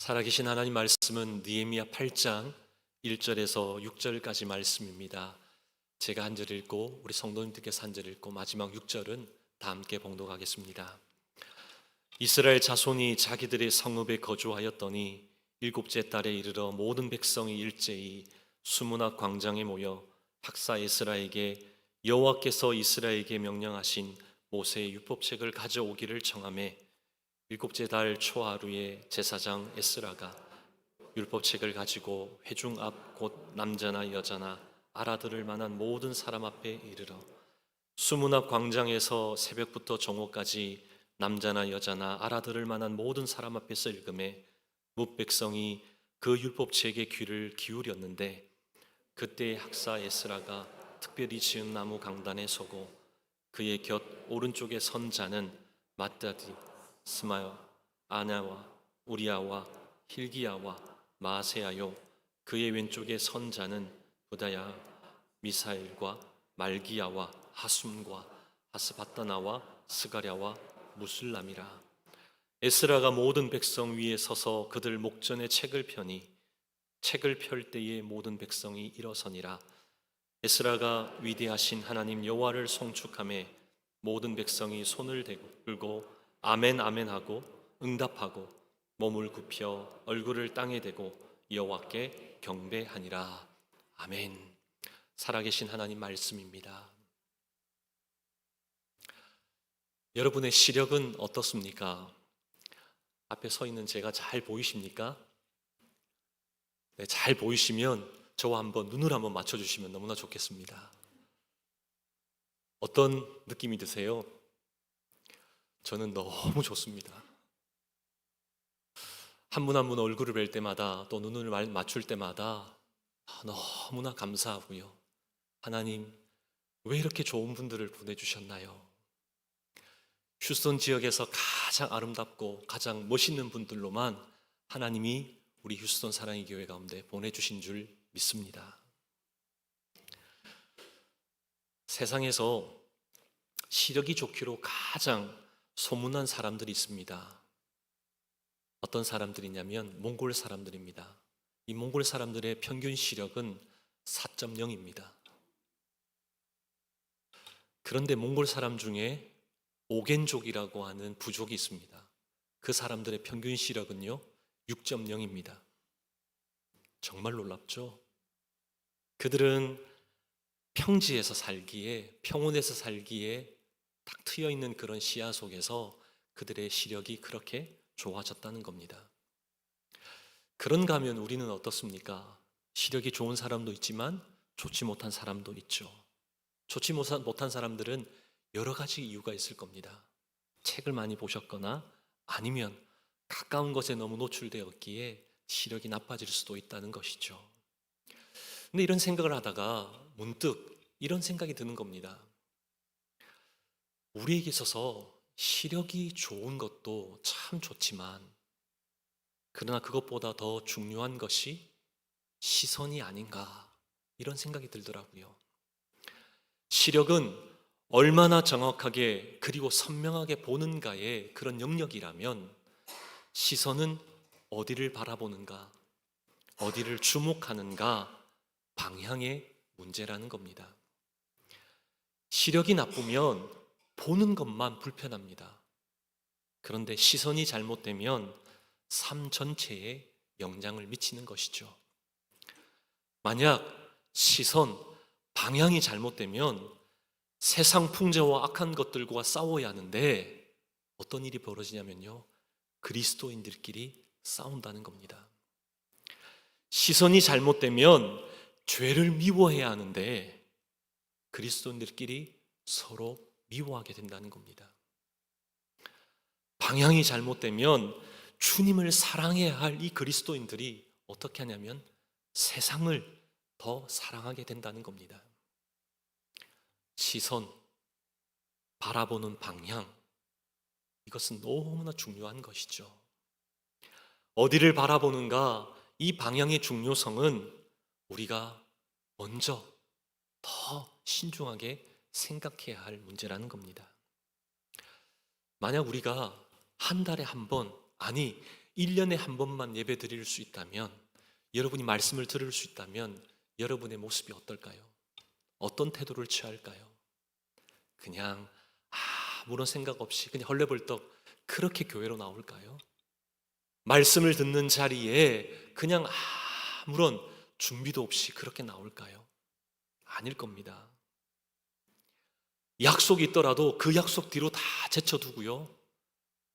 살아계신 하나님 말씀은 느헤미야 8장 1절에서 6절까지 말씀입니다. 제가 한 절 읽고 우리 성도님들께서 한 절 읽고 마지막 6절은 다 함께 봉독하겠습니다. 이스라엘 자손이 자기들의 성읍에 거주하였더니 일곱째 달에 이르러 모든 백성이 일제히 수문학 광장에 모여 학사 에스라에게 여호와께서 이스라엘에게 명령하신 모세의 율법책을 가져오기를 청하매 일곱째 달 초하루에 제사장 에스라가 율법책을 가지고 회중 앞 곧 남자나 여자나 알아들을 만한 모든 사람 앞에 이르러 수문 앞 광장에서 새벽부터 정오까지 남자나 여자나 알아들을 만한 모든 사람 앞에서 읽음에 뭇 백성이 그 율법책에 귀를 기울였는데 그때 학사 에스라가 특별히 지은 나무 강단에 서고 그의 곁 오른쪽에 선 자는 마따디 스마야, 아냐와 우리야와 힐기야와 마세야요 그의 왼쪽에 선 자는 부다야, 미사엘과 말기야와 하숨과 하스바다나와 스가랴와 무술람이라. 에스라가 모든 백성 위에 서서 그들 목전에 책을 펴니 책을 펼 때에 모든 백성이 일어서니라. 에스라가 위대하신 하나님 여호와를 송축하며 모든 백성이 손을 들고 아멘 아멘 하고 응답하고 몸을 굽혀 얼굴을 땅에 대고 여호와께 경배하니라. 아멘. 살아계신 하나님 말씀입니다. 여러분의 시력은 어떻습니까? 앞에 서 있는 제가 잘 보이십니까? 네, 잘 보이시면 저와 눈을 한번 맞춰주시면 너무나 좋겠습니다. 어떤 느낌이 드세요? 저는 너무 좋습니다. 한 분 한 분 얼굴을 뵐 때마다 또 눈을 맞출 때마다 너무나 감사하고요. 하나님, 왜 이렇게 좋은 분들을 보내주셨나요? 휴스턴 지역에서 가장 아름답고 가장 멋있는 분들로만 하나님이 우리 휴스턴 사랑의 교회 가운데 보내주신 줄 믿습니다. 세상에서 시력이 좋기로 가장 소문난 사람들이 있습니다. 어떤 사람들이냐면 몽골 사람들입니다. 이 몽골 사람들의 평균 시력은 4.0입니다. 그런데 몽골 사람 중에 오겐족이라고 하는 부족이 있습니다. 그 사람들의 평균 시력은요 6.0입니다. 정말 놀랍죠? 그들은 평지에서 살기에, 평원에서 살기에 딱 트여 있는 그런 시야 속에서 그들의 시력이 그렇게 좋아졌다는 겁니다. 그런가 하면 우리는 어떻습니까? 시력이 좋은 사람도 있지만 좋지 못한 사람도 있죠. 좋지 못한 사람들은 여러 가지 이유가 있을 겁니다. 책을 많이 보셨거나 아니면 가까운 것에 너무 노출되었기에 시력이 나빠질 수도 있다는 것이죠. 근데 이런 생각을 하다가 문득 이런 생각이 드는 겁니다. 우리에게 있어서 시력이 좋은 것도 참 좋지만 그러나 그것보다 더 중요한 것이 시선이 아닌가, 이런 생각이 들더라고요. 시력은 얼마나 정확하게 그리고 선명하게 보는가의 그런 영역이라면 시선은 어디를 바라보는가, 어디를 주목하는가 방향의 문제라는 겁니다. 시력이 나쁘면 보는 것만 불편합니다. 그런데 시선이 잘못되면 삶 전체에 영향을 미치는 것이죠. 만약 시선, 방향이 잘못되면 세상 풍자와 악한 것들과 싸워야 하는데 어떤 일이 벌어지냐면요, 그리스도인들끼리 싸운다는 겁니다. 시선이 잘못되면 죄를 미워해야 하는데 그리스도인들끼리 서로 미워하게 된다는 겁니다. 방향이 잘못되면 주님을 사랑해야 할 이 그리스도인들이 어떻게 하냐면 세상을 더 사랑하게 된다는 겁니다. 시선, 바라보는 방향, 이것은 너무나 중요한 것이죠. 어디를 바라보는가, 이 방향의 중요성은 우리가 먼저 더 신중하게 생각해야 할 문제라는 겁니다. 만약 우리가 한 달에 한 번, 아니 1년에 한 번만 예배 드릴 수 있다면, 여러분이 말씀을 들을 수 있다면 여러분의 모습이 어떨까요? 어떤 태도를 취할까요? 그냥 아무런 생각 없이 그냥 헐레벌떡 그렇게 교회로 나올까요? 말씀을 듣는 자리에 그냥 아무런 준비도 없이 그렇게 나올까요? 아닐 겁니다. 약속이 있더라도 그 약속 뒤로 다 제쳐두고요,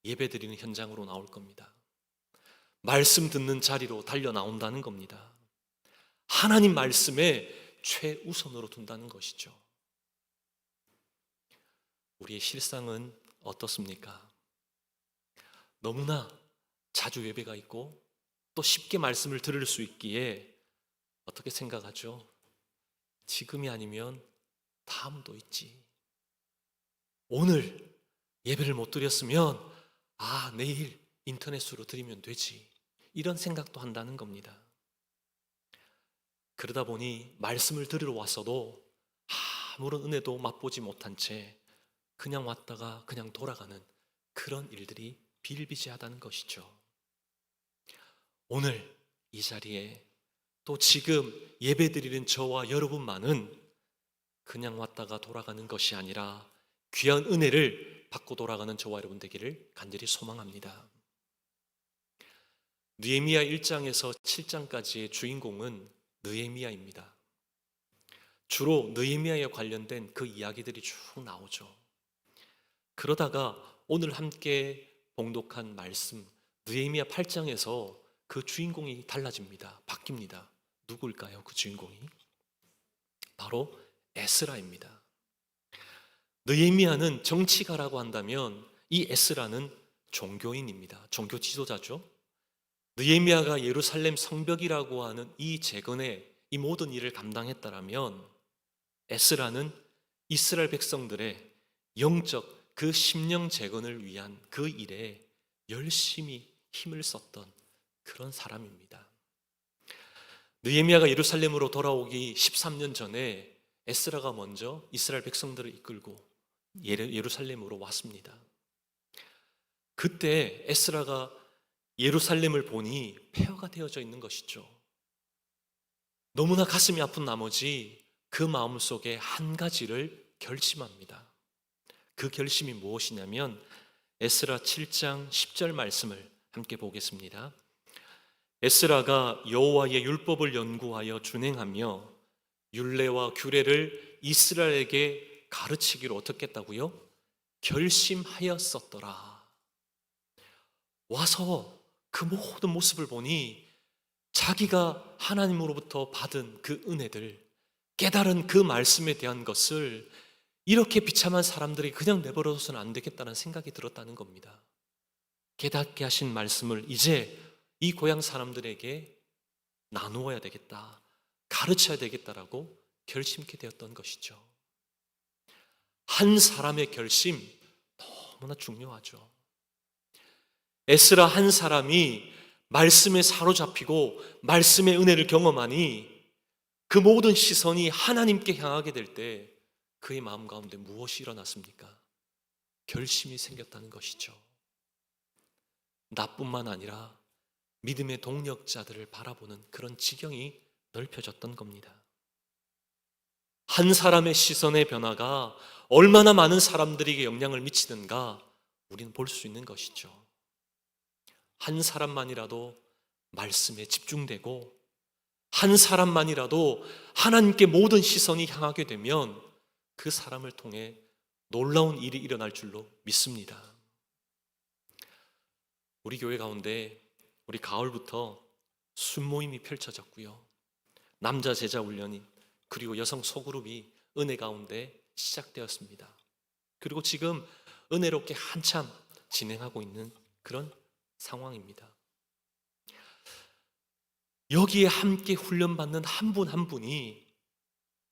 예배드리는 현장으로 나올 겁니다. 말씀 듣는 자리로 달려 나온다는 겁니다. 하나님 말씀에 최우선으로 둔다는 것이죠. 우리의 실상은 어떻습니까? 너무나 자주 예배가 있고 또 쉽게 말씀을 들을 수 있기에 어떻게 생각하죠? 지금이 아니면 다음도 있지. 오늘 예배를 못 드렸으면 내일 인터넷으로 드리면 되지. 이런 생각도 한다는 겁니다. 그러다 보니 말씀을 들으러 왔어도 아무런 은혜도 맛보지 못한 채 그냥 왔다가 그냥 돌아가는 그런 일들이 비일비재하다는 것이죠. 오늘 이 자리에 또 지금 예배드리는 저와 여러분만은 그냥 왔다가 돌아가는 것이 아니라 귀한 은혜를 받고 돌아가는 저와 여러분 되기를 간절히 소망합니다. 느헤미야 1장에서 7장까지의 주인공은 느헤미야입니다. 주로 느헤미야에 관련된 그 이야기들이 쭉 나오죠. 그러다가 오늘 함께 봉독한 말씀 느헤미야 8장에서 그 주인공이 달라집니다. 바뀝니다. 누굴까요? 그 주인공이 바로 에스라입니다. 느헤미야는 정치가라고 한다면 이 에스라는 종교인입니다. 종교 지도자죠. 느헤미야가 예루살렘 성벽이라고 하는 이 재건의 이 모든 일을 감당했다라면 에스라는 이스라엘 백성들의 영적 그 심령 재건을 위한 그 일에 열심히 힘을 썼던 그런 사람입니다. 느헤미야가 예루살렘으로 돌아오기 13년 전에 에스라가 먼저 이스라엘 백성들을 이끌고 예루살렘으로 왔습니다. 그때 에스라가 예루살렘을 보니 폐허가 되어져 있는 것이죠. 너무나 가슴이 아픈 나머지 그 마음속에 한 가지를 결심합니다. 그 결심이 무엇이냐면 에스라 7장 10절 말씀을 함께 보겠습니다. 에스라가 여호와의 율법을 연구하여 준행하며 율례와 규례를 이스라엘에게 가르치기로 어떻게 했다고요? 결심하였었더라. 와서 그 모든 모습을 보니 자기가 하나님으로부터 받은 그 은혜들, 깨달은 그 말씀에 대한 것을 이렇게 비참한 사람들이 그냥 내버려둬서는 안 되겠다는 생각이 들었다는 겁니다. 깨닫게 하신 말씀을 이제 이 고향 사람들에게 나누어야 되겠다, 가르쳐야 되겠다라고 결심케 되었던 것이죠. 한 사람의 결심 너무나 중요하죠. 에스라 한 사람이 말씀에 사로잡히고 말씀의 은혜를 경험하니 그 모든 시선이 하나님께 향하게 될 때 그의 마음 가운데 무엇이 일어났습니까? 결심이 생겼다는 것이죠. 나뿐만 아니라 믿음의 동력자들을 바라보는 그런 지경이 넓혀졌던 겁니다. 한 사람의 시선의 변화가 얼마나 많은 사람들에게 영향을 미치는가 우리는 볼 수 있는 것이죠. 한 사람만이라도 말씀에 집중되고 한 사람만이라도 하나님께 모든 시선이 향하게 되면 그 사람을 통해 놀라운 일이 일어날 줄로 믿습니다. 우리 교회 가운데 우리 가을부터 순모임이 펼쳐졌고요. 남자 제자 훈련이 그리고 여성 소그룹이 은혜 가운데 시작되었습니다. 그리고 지금 은혜롭게 한참 진행하고 있는 그런 상황입니다. 여기에 함께 훈련받는 한 분 한 분이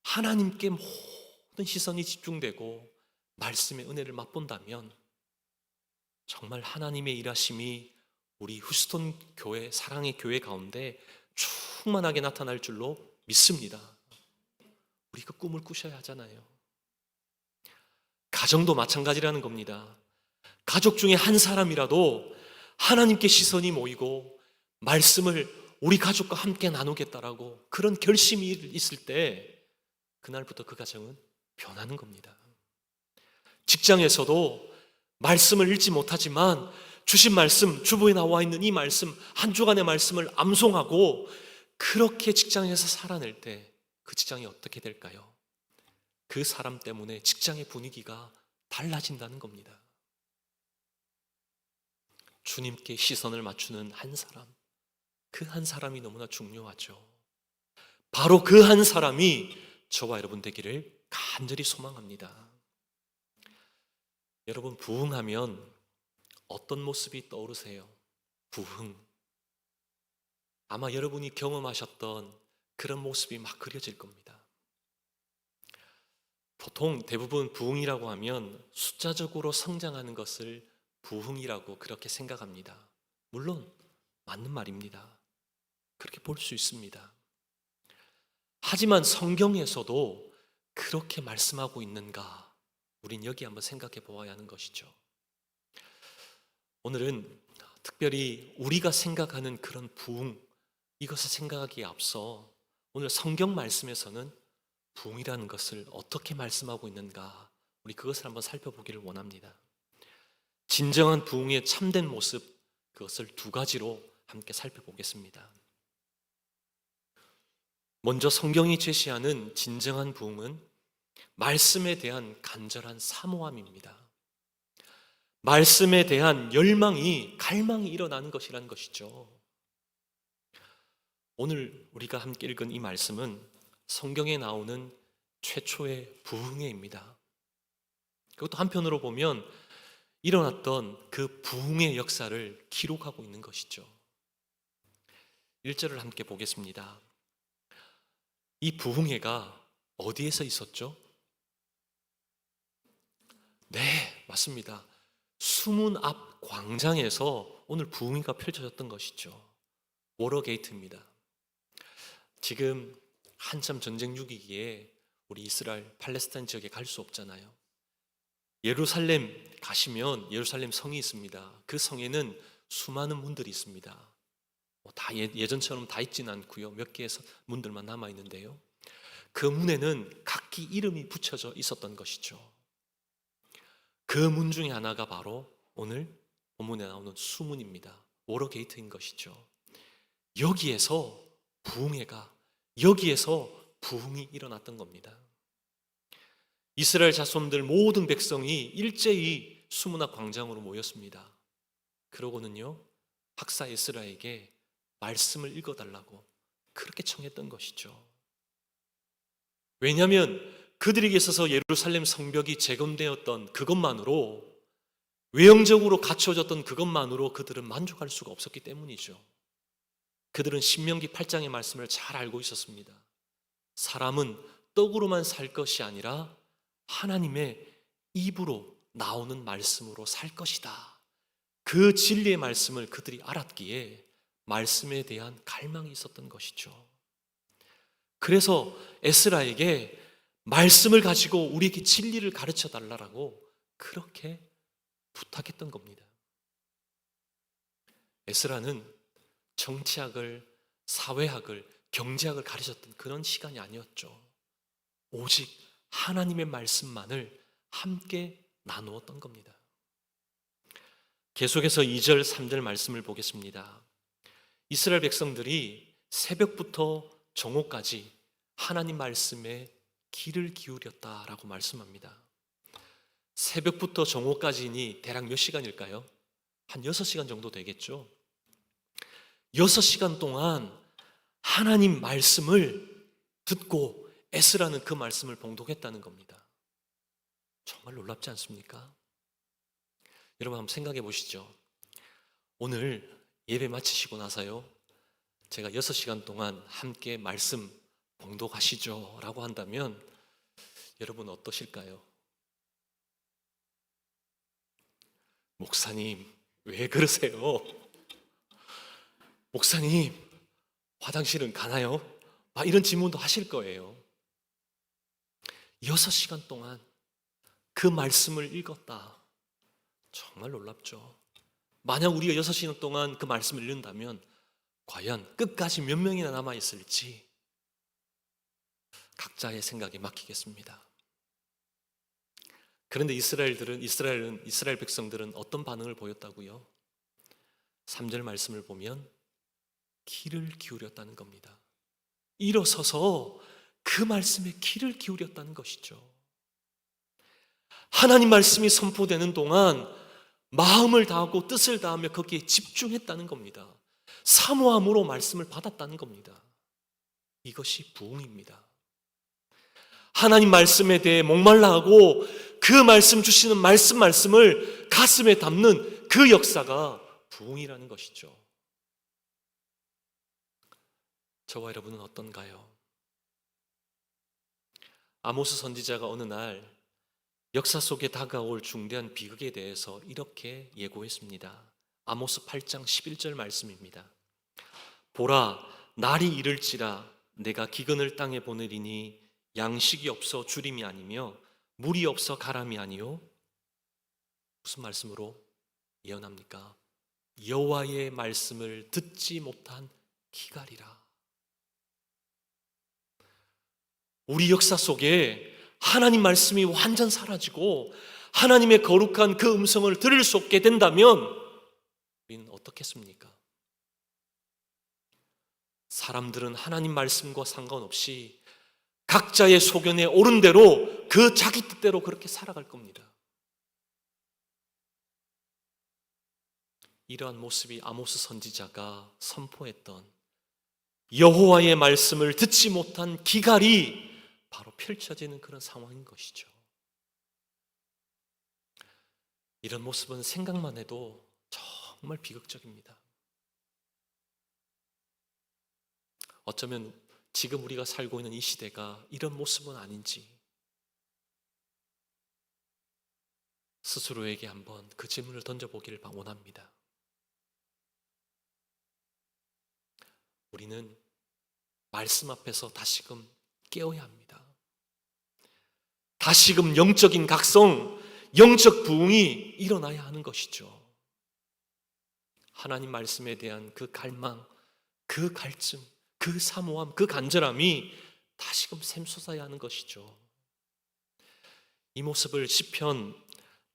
하나님께 모든 시선이 집중되고 말씀의 은혜를 맛본다면 정말 하나님의 일하심이 우리 휴스턴 교회, 사랑의 교회 가운데 충만하게 나타날 줄로 믿습니다. 우리 그 꿈을 꾸셔야 하잖아요. 가정도 마찬가지라는 겁니다. 가족 중에 한 사람이라도 하나님께 시선이 모이고 말씀을 우리 가족과 함께 나누겠다라고 그런 결심이 있을 때 그날부터 그 가정은 변하는 겁니다. 직장에서도 말씀을 읽지 못하지만 주신 말씀, 주보에 나와 있는 이 말씀, 한 주간의 말씀을 암송하고 그렇게 직장에서 살아낼 때 그 직장이 어떻게 될까요? 그 사람 때문에 직장의 분위기가 달라진다는 겁니다. 주님께 시선을 맞추는 한 사람, 그 한 사람이 너무나 중요하죠. 바로 그 한 사람이 저와 여러분 되기를 간절히 소망합니다. 여러분, 부흥하면 어떤 모습이 떠오르세요? 부흥. 아마 여러분이 경험하셨던 그런 모습이 막 그려질 겁니다. 보통 대부분 부흥이라고 하면 숫자적으로 성장하는 것을 부흥이라고 그렇게 생각합니다. 물론 맞는 말입니다. 그렇게 볼 수 있습니다. 하지만 성경에서도 그렇게 말씀하고 있는가? 우린 여기 한번 생각해 보아야 하는 것이죠. 오늘은 특별히 우리가 생각하는 그런 부흥, 이것을 생각하기에 앞서 오늘 성경 말씀에서는 부흥이라는 것을 어떻게 말씀하고 있는가, 우리 그것을 한번 살펴보기를 원합니다. 진정한 부흥의 참된 모습, 그것을 두 가지로 함께 살펴보겠습니다. 먼저 성경이 제시하는 진정한 부흥은 말씀에 대한 간절한 사모함입니다. 말씀에 대한 열망이, 갈망이 일어나는 것이라는 것이죠. 오늘 우리가 함께 읽은 이 말씀은 성경에 나오는 최초의 부흥회입니다. 그것도 한편으로 보면 일어났던 그 부흥의 역사를 기록하고 있는 것이죠. 1절을 함께 보겠습니다. 이 부흥회가 어디에서 있었죠? 네, 맞습니다. 수문 앞 광장에서 오늘 부흥회가 펼쳐졌던 것이죠. 워러게이트입니다. 지금 한참 전쟁 중이기에 우리 이스라엘, 팔레스타인 지역에 갈 수 없잖아요. 예루살렘 가시면 예루살렘 성이 있습니다. 그 성에는 수많은 문들이 있습니다. 다 예전처럼 다 있지는 않고요. 몇 개의 문들만 남아 있는데요. 그 문에는 각기 이름이 붙여져 있었던 것이죠. 그 문 중에 하나가 바로 오늘 본문에 나오는 수문입니다. 워러게이트인 것이죠. 여기에서 부흥이 일어났던 겁니다. 이스라엘 자손들 모든 백성이 일제히 수문 앞 광장으로 모였습니다. 그러고는요, 박사 에스라에게 말씀을 읽어달라고 그렇게 청했던 것이죠. 왜냐하면 그들에게 있어서 예루살렘 성벽이 재건되었던 그것만으로, 외형적으로 갖춰졌던 그것만으로 그들은 만족할 수가 없었기 때문이죠. 그들은 신명기 8장의 말씀을 잘 알고 있었습니다. 사람은 떡으로만 살 것이 아니라 하나님의 입으로 나오는 말씀으로 살 것이다. 그 진리의 말씀을 그들이 알았기에 말씀에 대한 갈망이 있었던 것이죠. 그래서 에스라에게 말씀을 가지고 우리에게 진리를 가르쳐 달라고 그렇게 부탁했던 겁니다. 에스라는 정치학을, 사회학을, 경제학을 가르쳤던 그런 시간이 아니었죠. 오직 하나님의 말씀만을 함께 나누었던 겁니다. 계속해서 2절, 3절 말씀을 보겠습니다. 이스라엘 백성들이 새벽부터 정오까지 하나님 말씀에 귀를 기울였다라고 말씀합니다. 새벽부터 정오까지니 대략 몇 시간일까요? 한 6시간 정도 되겠죠. 6시간 동안 하나님 말씀을 듣고 에스라는 그 말씀을 봉독했다는 겁니다. 정말 놀랍지 않습니까? 여러분 한번 생각해 보시죠. 오늘 예배 마치시고 나서요, 제가 6시간 동안 함께 말씀 봉독하시죠 라고 한다면 여러분 어떠실까요? 목사님 왜 그러세요? 목사님 화장실은 가나요? 이런 질문도 하실 거예요. 6시간 동안 그 말씀을 읽었다. 정말 놀랍죠. 만약 우리가 6시간 동안 그 말씀을 읽는다면 과연 끝까지 몇 명이나 남아있을지 각자의 생각에 맡기겠습니다. 그런데 이스라엘 백성들은 어떤 반응을 보였다고요? 3절 말씀을 보면 귀를 기울였다는 겁니다. 일어서서 그 말씀에 귀를 기울였다는 것이죠. 하나님 말씀이 선포되는 동안 마음을 다하고 뜻을 다하며 거기에 집중했다는 겁니다. 사모함으로 말씀을 받았다는 겁니다. 이것이 부흥입니다. 하나님 말씀에 대해 목말라하고 그 말씀 주시는 말씀을 가슴에 담는 그 역사가 부흥이라는 것이죠. 저와 여러분은 어떤가요? 아모스 선지자가 어느 날 역사 속에 다가올 중대한 비극에 대해서 이렇게 예고했습니다. 아모스 8장 11절 말씀입니다. 보라, 날이 이를지라 내가 기근을 땅에 보내리니 양식이 없어 주림이 아니며 물이 없어 가람이 아니요. 무슨 말씀으로 예언합니까? 여호와의 말씀을 듣지 못한 기갈이라. 우리 역사 속에 하나님 말씀이 완전 사라지고 하나님의 거룩한 그 음성을 들을 수 없게 된다면 우리는 어떻겠습니까? 사람들은 하나님 말씀과 상관없이 각자의 소견에 옳은 대로 그 자기 뜻대로 그렇게 살아갈 겁니다. 이러한 모습이 아모스 선지자가 선포했던 여호와의 말씀을 듣지 못한 기갈이 바로 펼쳐지는 그런 상황인 것이죠. 이런 모습은 생각만 해도 정말 비극적입니다. 어쩌면 지금 우리가 살고 있는 이 시대가 이런 모습은 아닌지 스스로에게 한번 그 질문을 던져보기를 원합니다. 우리는 말씀 앞에서 다시금 깨어야 합니다. 다시금 영적인 각성, 영적 부흥이 일어나야 하는 것이죠. 하나님 말씀에 대한 그 갈망, 그 갈증, 그 사모함, 그 간절함이 다시금 샘솟아야 하는 것이죠. 이 모습을 시편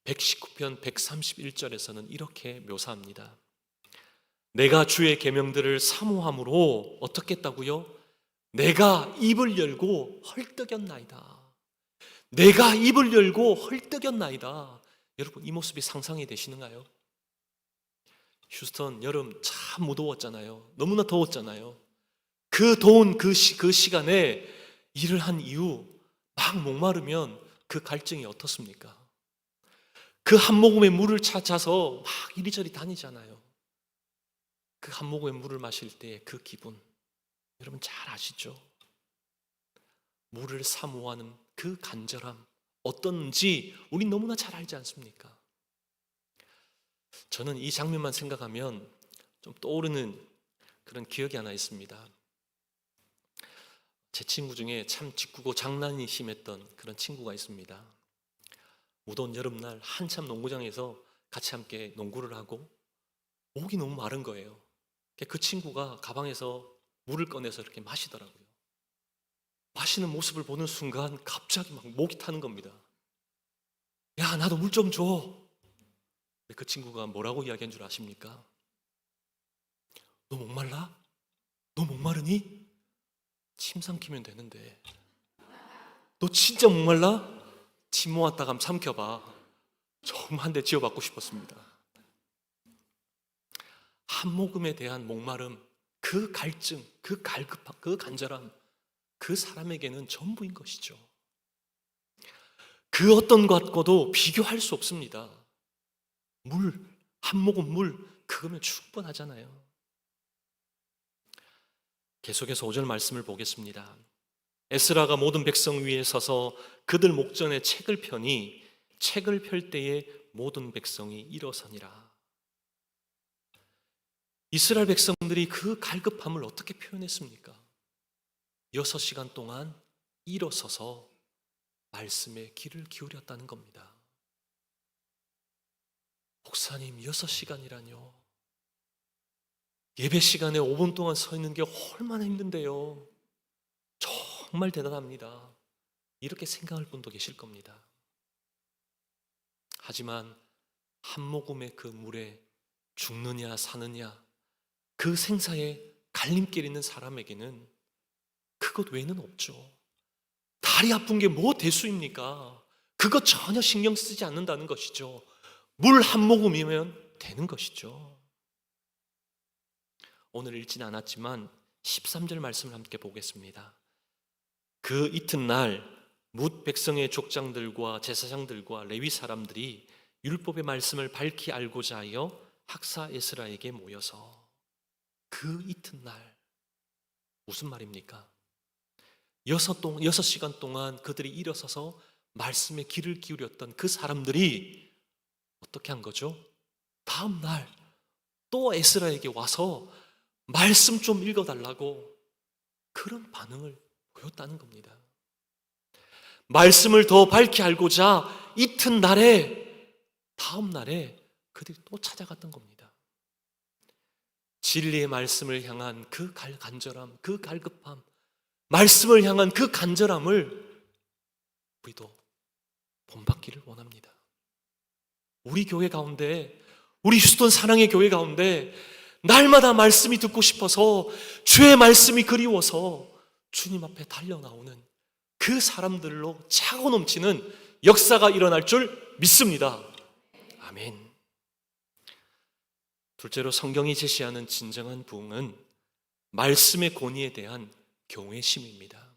119편 131절에서는 이렇게 묘사합니다. 내가 주의 계명들을 사모함으로 어떻게 했다고요? 내가 입을 열고 헐떡였나이다. 내가 입을 열고 헐떡였나이다. 여러분, 이 모습이 상상이 되시는가요? 휴스턴 여름 참 무더웠잖아요. 너무나 더웠잖아요. 그 더운 그 시간에 일을 한 이후 막 목마르면 그 갈증이 어떻습니까? 그 한 모금의 물을 찾아서 막 이리저리 다니잖아요. 그 한 모금의 물을 마실 때의 그 기분, 여러분 잘 아시죠? 물을 사모하는 그 간절함 어떤지 우린 너무나 잘 알지 않습니까? 저는 이 장면만 생각하면 좀 떠오르는 그런 기억이 하나 있습니다. 제 친구 중에 참 짓궂고 장난이 심했던 그런 친구가 있습니다. 무더운 여름날 한참 농구장에서 같이 함께 농구를 하고 목이 너무 마른 거예요. 그 친구가 가방에서 물을 꺼내서 이렇게 마시더라고요. 마시는 모습을 보는 순간 갑자기 막 목이 타는 겁니다. 야, 나도 물 좀 줘. 그 친구가 뭐라고 이야기한 줄 아십니까? 너 목말라? 너 목마르니? 침 삼키면 되는데. 너 진짜 목말라? 침 모았다가 한번 삼켜봐. 정말 한 대 지어받고 싶었습니다. 한 모금에 대한 목마름, 그 갈증, 그 갈급함, 그 간절함, 그 사람에게는 전부인 것이죠. 그 어떤 것과도 비교할 수 없습니다. 물, 한 모금 물, 그거면 충분하잖아요. 계속해서 5절 말씀을 보겠습니다. 에스라가 모든 백성 위에 서서 그들 목전에 책을 펴니 책을 펼 때에 모든 백성이 일어서니라. 이스라엘 백성들이 그 갈급함을 어떻게 표현했습니까? 6시간 동안 일어서서 말씀에 귀를 기울였다는 겁니다. 목사님 6시간이라뇨. 예배 시간에 5분 동안 서 있는 게 얼마나 힘든데요. 정말 대단합니다. 이렇게 생각할 분도 계실 겁니다. 하지만 한 모금의 그 물에 죽느냐 사느냐 그 생사에 갈림길 있는 사람에게는 그것 외에는 없죠. 다리 아픈 게 뭐 대수입니까? 그거 전혀 신경 쓰지 않는다는 것이죠. 물 한 모금이면 되는 것이죠. 오늘 읽진 않았지만 13절 말씀을 함께 보겠습니다. 그 이튿날 뭇 백성의 족장들과 제사장들과 레위 사람들이 율법의 말씀을 밝히 알고자 하여 학사 에스라에게 모여서, 그 이튿날 무슨 말입니까? 6시간 동안 그들이 일어서서 말씀에 귀를 기울였던 그 사람들이 어떻게 한 거죠? 다음 날 또 에스라에게 와서 말씀 좀 읽어달라고 그런 반응을 보였다는 겁니다. 말씀을 더 밝히 알고자 이튿날에, 다음 날에 그들이 또 찾아갔던 겁니다. 진리의 말씀을 향한 그 간절함, 그 갈급함, 말씀을 향한 그 간절함을 우리도 본받기를 원합니다. 우리 교회 가운데, 우리 휴스턴 사랑의 교회 가운데 날마다 말씀이 듣고 싶어서, 주의 말씀이 그리워서 주님 앞에 달려나오는 그 사람들로 차고 넘치는 역사가 일어날 줄 믿습니다. 아멘. 둘째로 성경이 제시하는 진정한 부흥은 말씀의 권위에 대한 경외심입니다.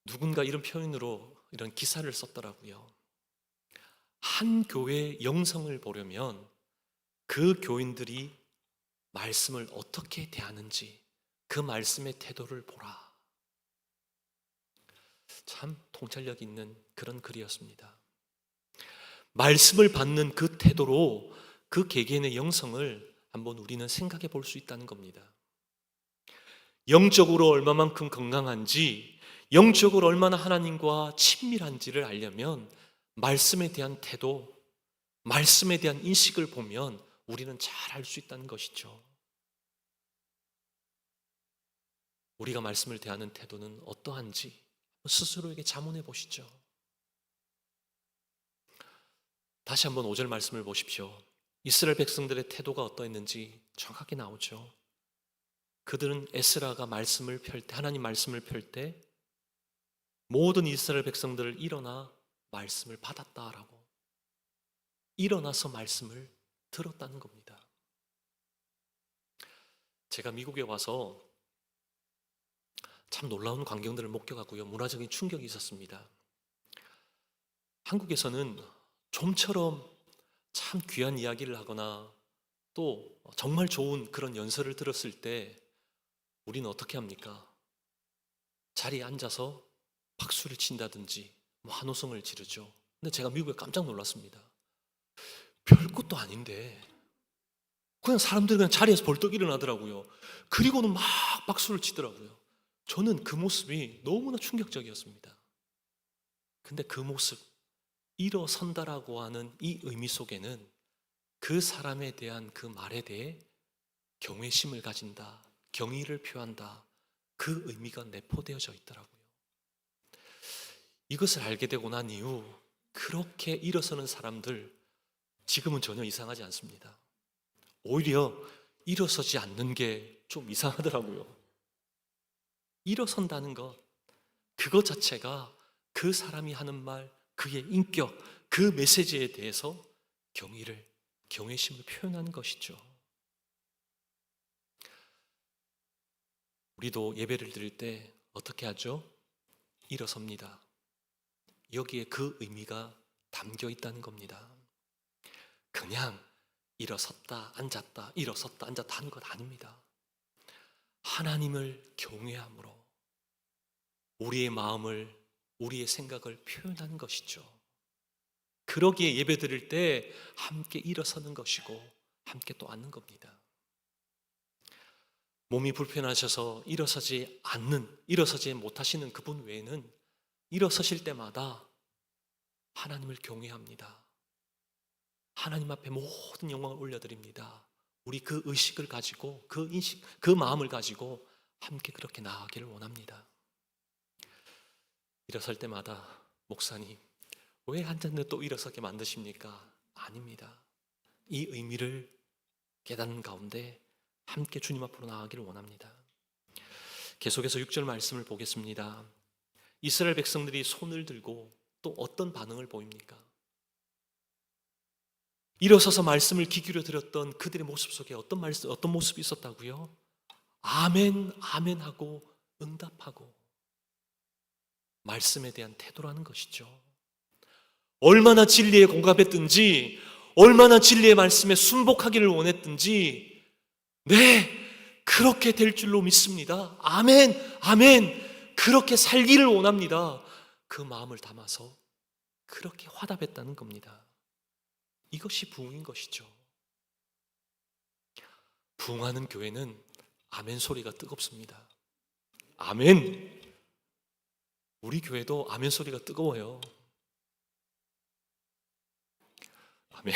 누군가 이런 표현으로 이런 기사를 썼더라고요. 한 교회의 영성을 보려면 그 교인들이 말씀을 어떻게 대하는지, 그 말씀의 태도를 보라. 참 통찰력 있는 그런 글이었습니다. 말씀을 받는 그 태도로 그 개개인의 영성을 한번 우리는 생각해 볼 수 있다는 겁니다. 영적으로 얼마만큼 건강한지, 영적으로 얼마나 하나님과 친밀한지를 알려면 말씀에 대한 태도, 말씀에 대한 인식을 보면 우리는 잘 알 수 있다는 것이죠. 우리가 말씀을 대하는 태도는 어떠한지 스스로에게 자문해 보시죠. 다시 한번 5절 말씀을 보십시오. 이스라엘 백성들의 태도가 어떠했는지 정확하게 나오죠. 그들은 에스라가 말씀을 펼 때, 하나님 말씀을 펼 때 모든 이스라엘 백성들을 일어나 말씀을 받았다라고, 일어나서 말씀을 들었다는 겁니다. 제가 미국에 와서 참 놀라운 광경들을 목격하고요, 문화적인 충격이 있었습니다. 한국에서는 좀처럼 참 귀한 이야기를 하거나 또 정말 좋은 그런 연설을 들었을 때 우리는 어떻게 합니까? 자리에 앉아서 박수를 친다든지 환호성을 지르죠. 근데 제가 미국에 깜짝 놀랐습니다. 별것도 아닌데 그냥 사람들이 그냥 자리에서 벌떡 일어나더라고요. 그리고는 막 박수를 치더라고요. 저는 그 모습이 너무나 충격적이었습니다. 근데 그 모습, 일어선다라고 하는 이 의미 속에는 그 사람에 대한 그 말에 대해 경외심을 가진다, 경의를 표한다, 그 의미가 내포되어져 있더라고요. 이것을 알게 되고 난 이후 그렇게 일어서는 사람들 지금은 전혀 이상하지 않습니다. 오히려 일어서지 않는 게 좀 이상하더라고요. 일어선다는 것, 그것 자체가 그 사람이 하는 말, 그의 인격, 그 메시지에 대해서 경의를, 경외심을 표현하는 것이죠. 우리도 예배를 드릴 때 어떻게 하죠? 일어섭니다. 여기에 그 의미가 담겨 있다는 겁니다. 그냥 일어섰다 앉았다 일어섰다 앉았다 하는 것 아닙니다. 하나님을 경외함으로 우리의 마음을, 우리의 생각을 표현하는 것이죠. 그러기에 예배 드릴 때 함께 일어서는 것이고 함께 또 앉는 겁니다. 몸이 불편하셔서 일어서지 못하시는 그분 외에는 일어서실 때마다 하나님을 경외합니다. 하나님 앞에 모든 영광을 올려드립니다. 우리 그 의식을 가지고, 그 인식, 그 마음을 가지고 함께 그렇게 나아가기를 원합니다. 일어설 때마다 목사님 왜 한 잔을 또 일어서게 만드십니까? 아닙니다. 이 의미를 깨닫는 가운데 함께 주님 앞으로 나아가기를 원합니다. 계속해서 6절 말씀을 보겠습니다. 이스라엘 백성들이 손을 들고 또 어떤 반응을 보입니까? 일어서서 말씀을 귀 기울여 들었던 그들의 모습 속에 어떤 모습이 있었다고요? 아멘, 아멘 하고 응답하고 말씀에 대한 태도라는 것이죠. 얼마나 진리에 공감했든지, 얼마나 진리의 말씀에 순복하기를 원했든지, 네, 그렇게 될 줄로 믿습니다. 아멘, 아멘, 그렇게 살기를 원합니다. 그 마음을 담아서 그렇게 화답했다는 겁니다. 이것이 부흥인 것이죠. 부흥하는 교회는 아멘 소리가 뜨겁습니다. 아멘. 우리 교회도 아멘 소리가 뜨거워요. 아멘.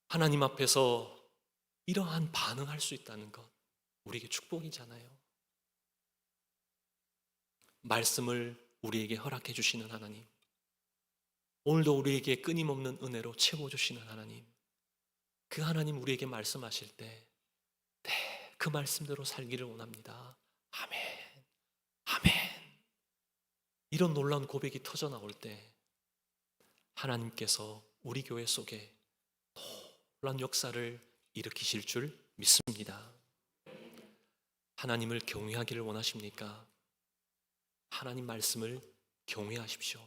하나님 앞에서 이러한 반응할 수 있다는 것, 우리에게 축복이잖아요. 말씀을 우리에게 허락해 주시는 하나님, 오늘도 우리에게 끊임없는 은혜로 채워주시는 하나님, 그 하나님 우리에게 말씀하실 때, 네, 그 말씀대로 살기를 원합니다. 아멘, 아멘. 이런 놀라운 고백이 터져 나올 때 하나님께서 우리 교회 속에 놀라운 역사를 일으키실 줄 믿습니다. 하나님을 경외하기를 원하십니까? 하나님 말씀을 경외하십시오.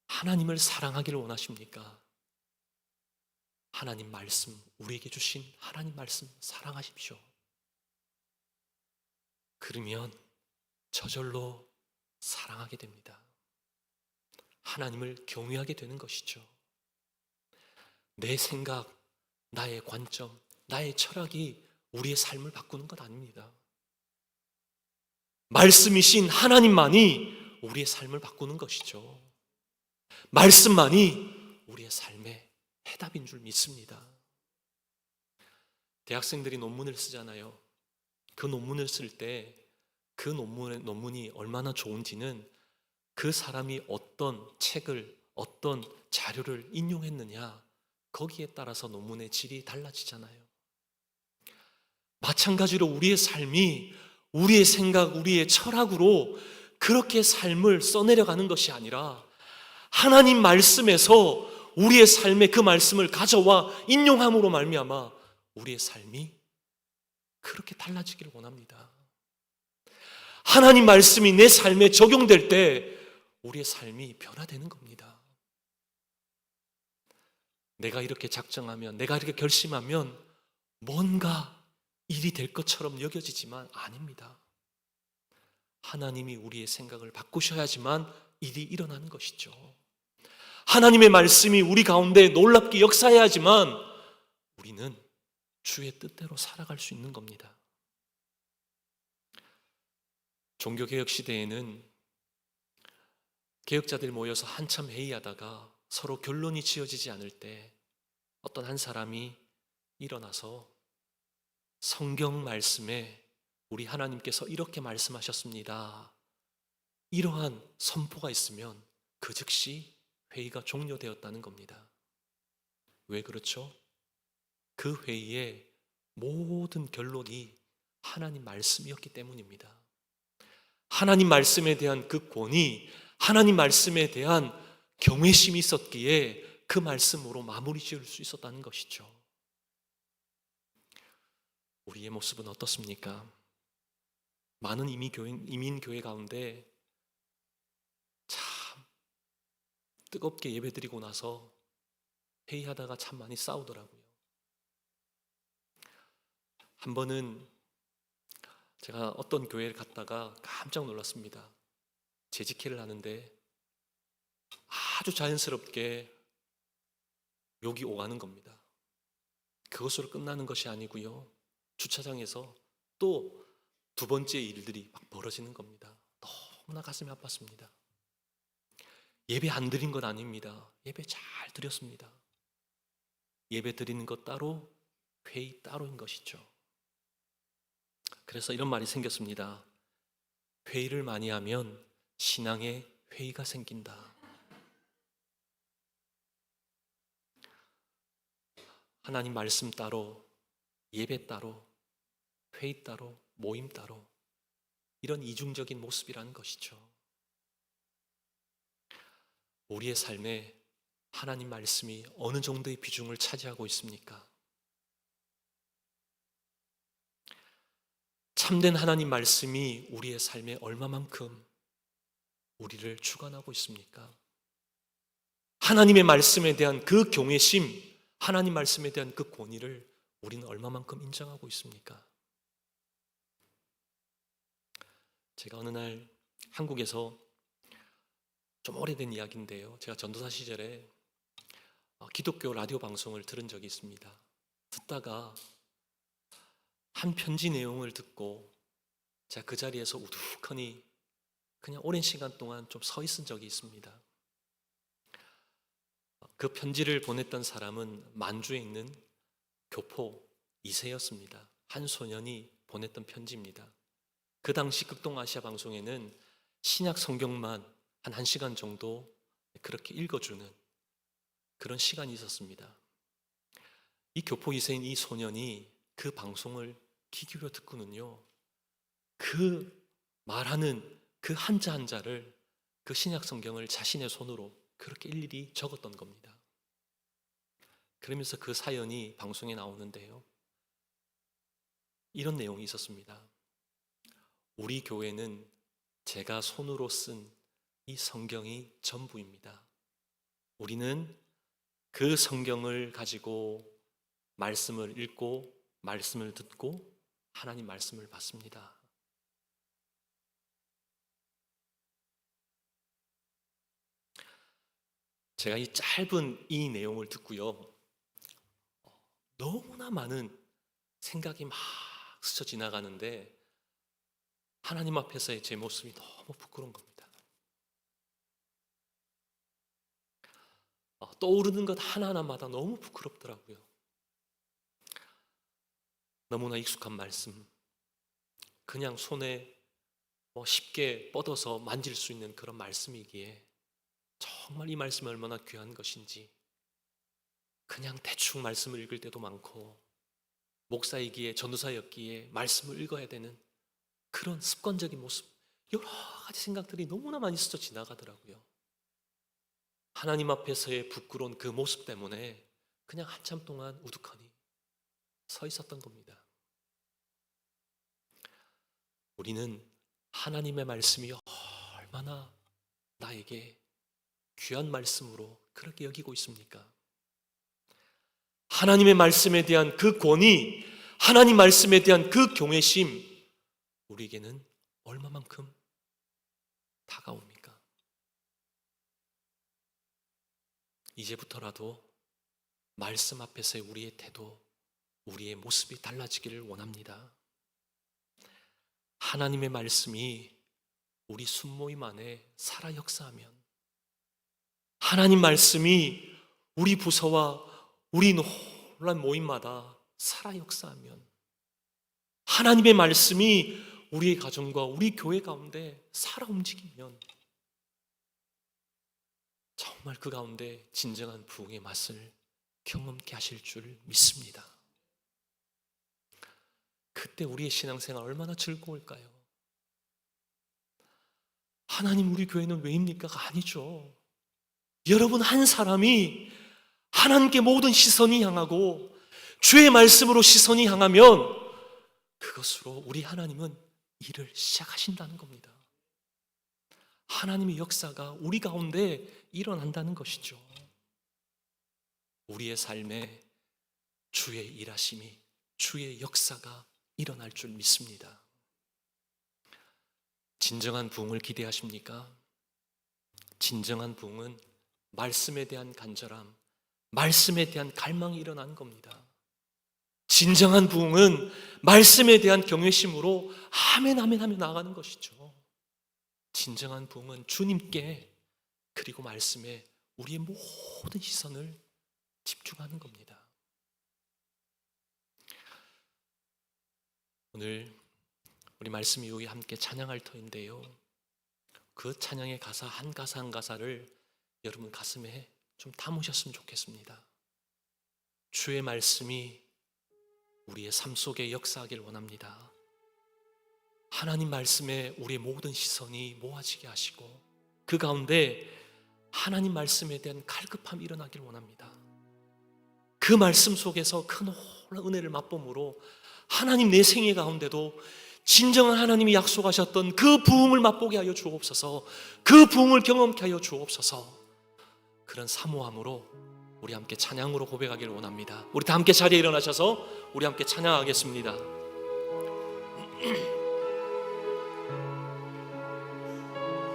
하나님을 사랑하기를 원하십니까? 하나님 말씀, 우리에게 주신 하나님 말씀 사랑하십시오. 그러면 저절로 사랑하게 됩니다. 하나님을 경외하게 되는 것이죠. 내 생각, 나의 관점, 나의 철학이 우리의 삶을 바꾸는 것 아닙니다. 말씀이신 하나님만이 우리의 삶을 바꾸는 것이죠. 말씀만이 우리의 삶의 해답인 줄 믿습니다. 대학생들이 논문을 쓰잖아요. 그 논문을 쓸 때 그 논문이 얼마나 좋은지는 그 사람이 어떤 책을, 어떤 자료를 인용했느냐, 거기에 따라서 논문의 질이 달라지잖아요. 마찬가지로 우리의 삶이 우리의 생각, 우리의 철학으로 그렇게 삶을 써내려가는 것이 아니라 하나님 말씀에서 우리의 삶에 그 말씀을 가져와 인용함으로 말미암아 우리의 삶이 그렇게 달라지기를 원합니다. 하나님 말씀이 내 삶에 적용될 때 우리의 삶이 변화되는 겁니다. 내가 이렇게 작정하면, 내가 이렇게 결심하면 뭔가 일이 될 것처럼 여겨지지만 아닙니다. 하나님이 우리의 생각을 바꾸셔야지만 일이 일어나는 것이죠. 하나님의 말씀이 우리 가운데 놀랍게 역사해야지만 우리는 주의 뜻대로 살아갈 수 있는 겁니다. 종교개혁 시대에는 개혁자들이 모여서 한참 회의하다가 서로 결론이 지어지지 않을 때 어떤 한 사람이 일어나서 성경 말씀에 우리 하나님께서 이렇게 말씀하셨습니다, 이러한 선포가 있으면 그 즉시 회의가 종료되었다는 겁니다. 왜 그렇죠? 그 회의의 모든 결론이 하나님 말씀이었기 때문입니다. 하나님 말씀에 대한 그 권위, 하나님 말씀에 대한 경외심이 있었기에 그 말씀으로 마무리 지을 수 있었다는 것이죠. 우리의 모습은 어떻습니까? 많은 이민교회 가운데 참 뜨겁게 예배드리고 나서 회의하다가 참 많이 싸우더라고요. 한 번은 제가 어떤 교회를 갔다가 깜짝 놀랐습니다. 재직회를 하는데 아주 자연스럽게 욕이 오가는 겁니다. 그것으로 끝나는 것이 아니고요, 주차장에서 또 두 번째 일들이 막 벌어지는 겁니다. 너무나 가슴이 아팠습니다. 예배 안 드린 것 아닙니다. 예배 잘 드렸습니다. 예배 드리는 것 따로, 회의 따로인 것이죠. 그래서 이런 말이 생겼습니다. 회의를 많이 하면 신앙에 회의가 생긴다. 하나님 말씀 따로, 예배 따로, 회의 따로, 모임 따로, 이런 이중적인 모습이라는 것이죠. 우리의 삶에 하나님 말씀이 어느 정도의 비중을 차지하고 있습니까? 참된 하나님 말씀이 우리의 삶에 얼마만큼 우리를 주관하고 있습니까? 하나님의 말씀에 대한 그 경외심, 하나님 말씀에 대한 그 권위를 우리는 얼마만큼 인정하고 있습니까? 제가 어느 날 한국에서 좀 오래된 이야기인데요, 제가 전도사 시절에 기독교 라디오 방송을 들은 적이 있습니다. 듣다가 한 편지 내용을 듣고 제가 그 자리에서 우두커니 그냥 오랜 시간 동안 좀 서 있은 적이 있습니다. 그 편지를 보냈던 사람은 만주에 있는 교포 2세였습니다. 한 소년이 보냈던 편지입니다. 그 당시 극동아시아 방송에는 신약 성경만 한 1시간 정도 그렇게 읽어주는 그런 시간이 있었습니다. 이 교포 2세인 이 소년이 그 방송을 귀 기울여 듣고는요, 그 말하는 그 한자 한자를, 그 신약 성경을 자신의 손으로 그렇게 일일이 적었던 겁니다. 그러면서 그 사연이 방송에 나오는데요, 이런 내용이 있었습니다. 우리 교회는 제가 손으로 쓴 이 성경이 전부입니다. 우리는 그 성경을 가지고 말씀을 읽고 말씀을 듣고 하나님 말씀을 받습니다. 제가 이 짧은 이 내용을 듣고요, 너무나 많은 생각이 막 스쳐 지나가는데 하나님 앞에서의 제 모습이 너무 부끄러운 겁니다. 떠오르는 것 하나하나마다 너무 부끄럽더라고요. 너무나 익숙한 말씀, 그냥 손에 쉽게 뻗어서 만질 수 있는 그런 말씀이기에 정말 이 말씀이 얼마나 귀한 것인지, 그냥 대충 말씀을 읽을 때도 많고 목사이기에 전도사였기에 말씀을 읽어야 되는 그런 습관적인 모습, 여러 가지 생각들이 너무나 많이 스쳐 지나가더라고요. 하나님 앞에서의 부끄러운 그 모습 때문에 그냥 한참 동안 우두커니 서 있었던 겁니다. 우리는 하나님의 말씀이 얼마나 나에게 귀한 말씀으로 그렇게 여기고 있습니까? 하나님의 말씀에 대한 그 권위, 하나님 말씀에 대한 그 경외심, 우리에게는 얼마만큼 다가옵니까? 이제부터라도 말씀 앞에서의 우리의 태도, 우리의 모습이 달라지기를 원합니다. 하나님의 말씀이 우리 순모임 안에 살아 역사하면, 하나님 말씀이 우리 부서와 우리 놀란 모임마다 살아 역사하면, 하나님의 말씀이 우리의 가정과 우리 교회 가운데 살아 움직이면 정말 그 가운데 진정한 부흥의 맛을 경험케 하실 줄 믿습니다. 그때 우리의 신앙생활 얼마나 즐거울까요? 하나님 우리 교회는 왜입니까가 아니죠. 여러분 한 사람이 하나님께 모든 시선이 향하고 주의 말씀으로 시선이 향하면 그것으로 우리 하나님은 일을 시작하신다는 겁니다. 하나님의 역사가 우리 가운데 일어난다는 것이죠. 우리의 삶에 주의 일하심이, 주의 역사가 일어날 줄 믿습니다. 진정한 부흥을 기대하십니까? 진정한 부흥은 말씀에 대한 간절함, 말씀에 대한 갈망이 일어나는 겁니다. 진정한 부흥은 말씀에 대한 경외심으로 아멘 아멘 하며 나아가는 것이죠. 진정한 부흥은 주님께 그리고 말씀에 우리의 모든 시선을 집중하는 겁니다. 오늘 우리 말씀 이후에 함께 찬양할 터인데요, 그 찬양의 가사 한 가사 한 가사를 여러분 가슴에 좀 담으셨으면 좋겠습니다. 주의 말씀이 우리의 삶 속에 역사하길 원합니다. 하나님 말씀에 우리의 모든 시선이 모아지게 하시고 그 가운데 하나님 말씀에 대한 갈급함이 일어나길 원합니다. 그 말씀 속에서 큰 은혜를 맛봄으로 하나님 내 생애 가운데도 진정한 하나님이 약속하셨던 그 부흥을 맛보게 하여 주옵소서, 그 부흥을 경험케 하여 주옵소서. 그런 사모함으로 우리 함께 찬양으로 고백하기를 원합니다. 우리 다 함께 자리에 일어나셔서 우리 함께 찬양하겠습니다.